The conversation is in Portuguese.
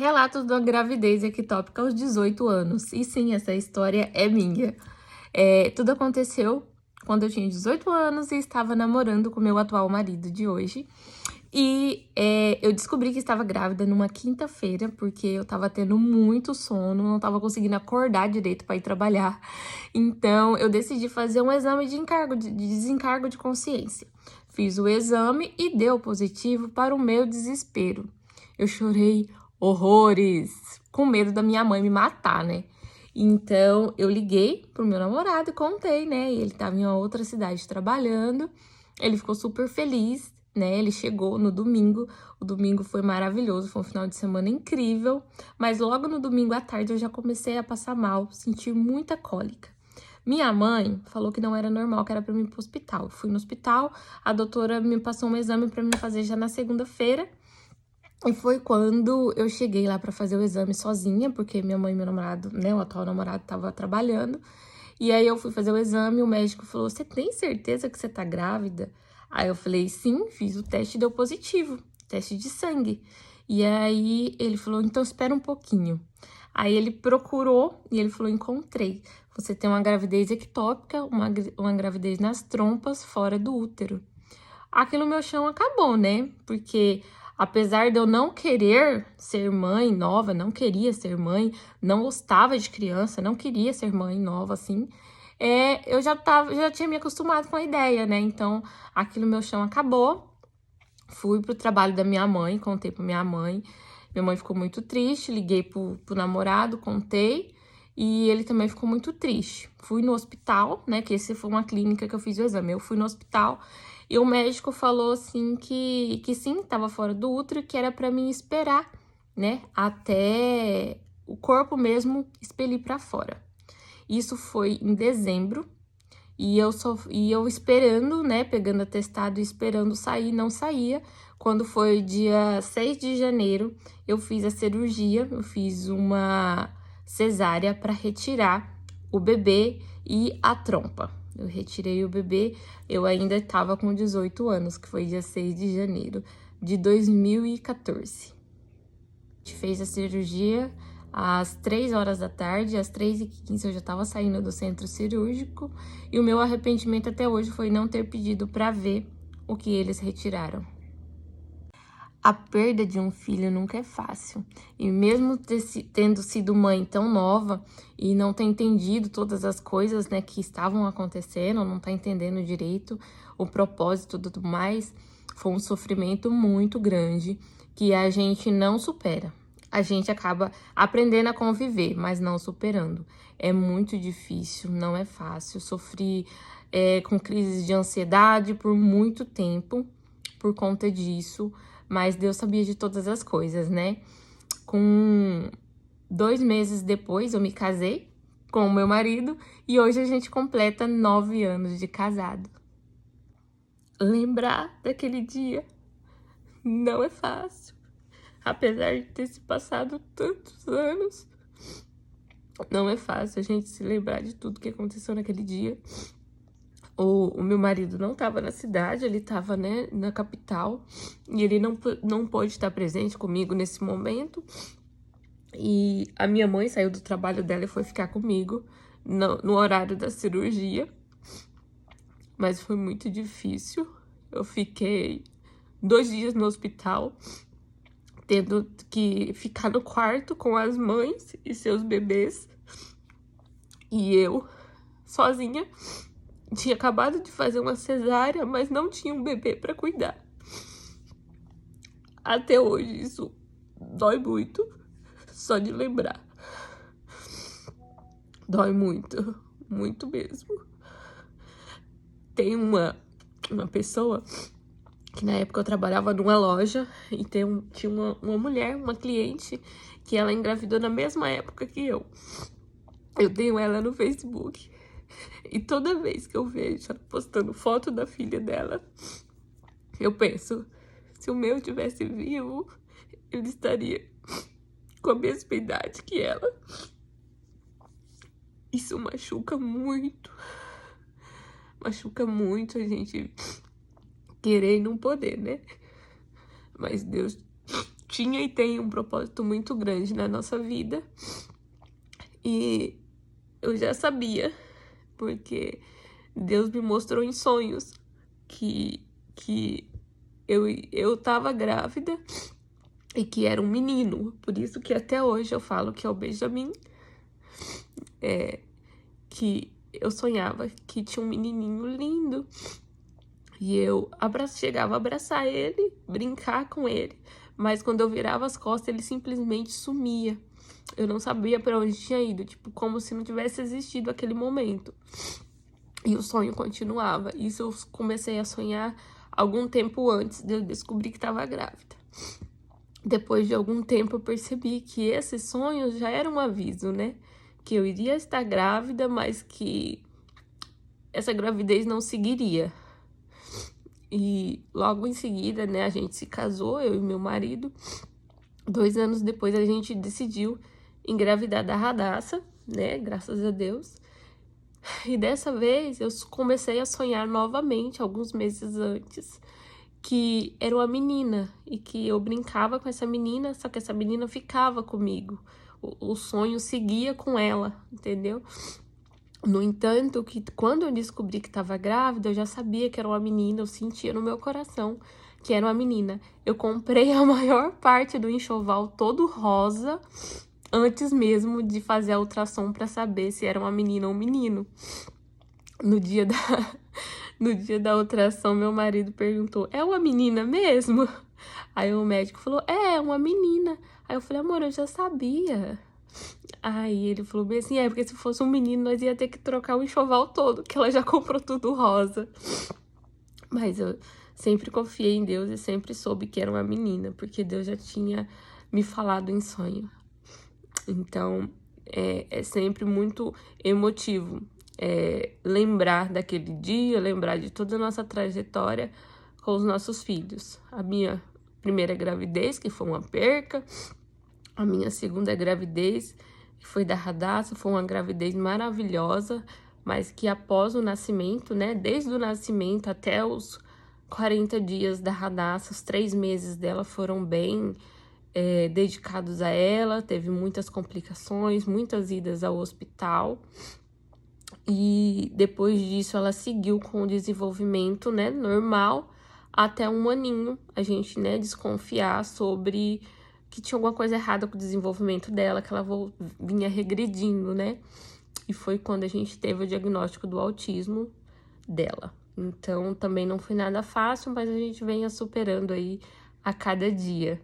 Relatos da gravidez ectópica aos 18 anos. E sim, essa história é minha. Tudo aconteceu quando eu tinha 18 anos e estava namorando com meu atual marido de hoje. E eu descobri que estava grávida numa quinta-feira, porque eu estava tendo muito sono, não estava conseguindo acordar direito para ir trabalhar. Então, eu decidi fazer um exame de desencargo de consciência. Fiz o exame e deu positivo para o meu desespero. Eu chorei horrores, com medo da minha mãe me matar, né? Então, eu liguei pro meu namorado e contei, né? E ele estava em uma outra cidade trabalhando. Ele ficou super feliz, né? Ele chegou no domingo. O domingo foi maravilhoso, foi um final de semana incrível. Mas logo no domingo à tarde eu já comecei a passar mal, sentir muita cólica. Minha mãe falou que não era normal, que era pra mim ir pro hospital. Eu fui no hospital, a doutora me passou um exame pra mim fazer já na segunda-feira. E foi quando eu cheguei lá pra fazer o exame sozinha, porque minha mãe e meu namorado, né, o atual namorado, tava trabalhando. E aí eu fui fazer o exame e o médico falou, você tem certeza que você tá grávida? Aí eu falei, sim, fiz o teste e deu positivo, teste de sangue. E aí ele falou, então espera um pouquinho. Aí ele procurou e ele falou, encontrei. Você tem uma gravidez ectópica, uma gravidez nas trompas, fora do útero. Aqui no meu chão acabou, né? Porque apesar de eu não querer ser mãe nova, não queria ser mãe, não gostava de criança, não queria ser mãe nova, assim, eu já tinha me acostumado com a ideia, né? Então, aqui no meu chão acabou. Fui pro trabalho da minha mãe, contei pra minha mãe. Minha mãe ficou muito triste, liguei pro namorado, contei. E ele também ficou muito triste. Fui no hospital, né, que esse foi uma clínica que eu fiz o exame. Eu fui no hospital e o médico falou, assim, que sim, tava fora do útero, que era pra mim esperar, né, até o corpo mesmo expelir pra fora. Isso foi em dezembro. E eu esperando, né, pegando atestado e esperando sair, não saía. Quando foi dia 6 de janeiro, eu fiz a cirurgia, eu fiz uma cesárea para retirar o bebê e a trompa. Eu retirei o bebê, eu ainda estava com 18 anos, que foi dia 6 de janeiro de 2014. A gente fez a cirurgia às 3 horas da tarde, às 3h15 eu já estava saindo do centro cirúrgico e o meu arrependimento até hoje foi não ter pedido para ver o que eles retiraram. A perda de um filho nunca é fácil e mesmo tendo sido mãe tão nova e não ter entendido todas as coisas, né, que estavam acontecendo, não tá entendendo direito o propósito e tudo mais, foi um sofrimento muito grande que a gente não supera. A gente acaba aprendendo a conviver, mas não superando. É muito difícil, não é fácil. Sofri com crises de ansiedade por muito tempo por conta disso, mas Deus sabia de todas as coisas, né? Com 2 meses depois, eu me casei com o meu marido e hoje a gente completa 9 anos de casado. Lembrar daquele dia não é fácil. Apesar de ter se passado tantos anos, não é fácil a gente se lembrar de tudo que aconteceu naquele dia. O meu marido não estava na cidade, ele estava, né, na capital. E ele não pôde estar presente comigo nesse momento. E a minha mãe saiu do trabalho dela e foi ficar comigo no horário da cirurgia. Mas foi muito difícil. Eu fiquei 2 dias no hospital, tendo que ficar no quarto com as mães e seus bebês. E eu, sozinha, tinha acabado de fazer uma cesárea, mas não tinha um bebê para cuidar. Até hoje isso dói muito, só de lembrar. Dói muito, muito mesmo. Tem uma pessoa que na época eu trabalhava numa loja e tinha uma mulher, uma cliente, que ela engravidou na mesma época que eu. Eu tenho ela no Facebook. E toda vez que eu vejo ela postando foto da filha dela, eu penso, se o meu tivesse vivo, ele estaria com a mesma idade que ela. Isso machuca muito. Machuca muito a gente querer e não poder, né? Mas Deus tinha e tem um propósito muito grande na nossa vida. E eu já sabia, porque Deus me mostrou em sonhos que eu tava grávida e que era um menino. Por isso que até hoje eu falo que é o Benjamin. Que eu sonhava que tinha um menininho lindo. E eu chegava a abraçar ele, brincar com ele. Mas quando eu virava as costas, ele simplesmente sumia. Eu não sabia para onde tinha ido, tipo, como se não tivesse existido aquele momento. E o sonho continuava. Isso eu comecei a sonhar algum tempo antes de eu descobrir que estava grávida. Depois de algum tempo eu percebi que esse sonho já era um aviso, né? Que eu iria estar grávida, mas que essa gravidez não seguiria. E logo em seguida, né, a gente se casou, eu e meu marido. 2 anos depois a gente decidiu engravidar da Radassa, né, graças a Deus. E dessa vez eu comecei a sonhar novamente, alguns meses antes, que era uma menina e que eu brincava com essa menina, só que essa menina ficava comigo. O sonho seguia com ela, entendeu? No entanto, que quando eu descobri que estava grávida, eu já sabia que era uma menina, eu sentia no meu coração que era uma menina. Eu comprei a maior parte do enxoval todo rosa, antes mesmo de fazer a ultrassom para saber se era uma menina ou um menino. No dia da ultrassom, meu marido perguntou, é uma menina mesmo? Aí o médico falou, é uma menina. Aí eu falei, amor, eu já sabia. Aí ele falou bem assim, porque se fosse um menino, nós ia ter que trocar o enxoval todo, que ela já comprou tudo rosa. Mas eu sempre confiei em Deus e sempre soube que era uma menina, porque Deus já tinha me falado em sonho. Então, é sempre muito emotivo lembrar daquele dia, lembrar de toda a nossa trajetória com os nossos filhos. A minha primeira gravidez, que foi uma perca, a minha segunda gravidez, que foi da Radassa, foi uma gravidez maravilhosa, mas que após o nascimento, né, desde o nascimento até os 40 dias da Radassa, os 3 meses dela foram bem dedicados a ela, teve muitas complicações, muitas idas ao hospital. E depois disso ela seguiu com o desenvolvimento, né, normal, até 1 aninho, a gente, né, desconfiar sobre que tinha alguma coisa errada com o desenvolvimento dela, que ela vinha regredindo, né? E foi quando a gente teve o diagnóstico do autismo dela. Então, também não foi nada fácil, mas a gente vem superando aí a cada dia.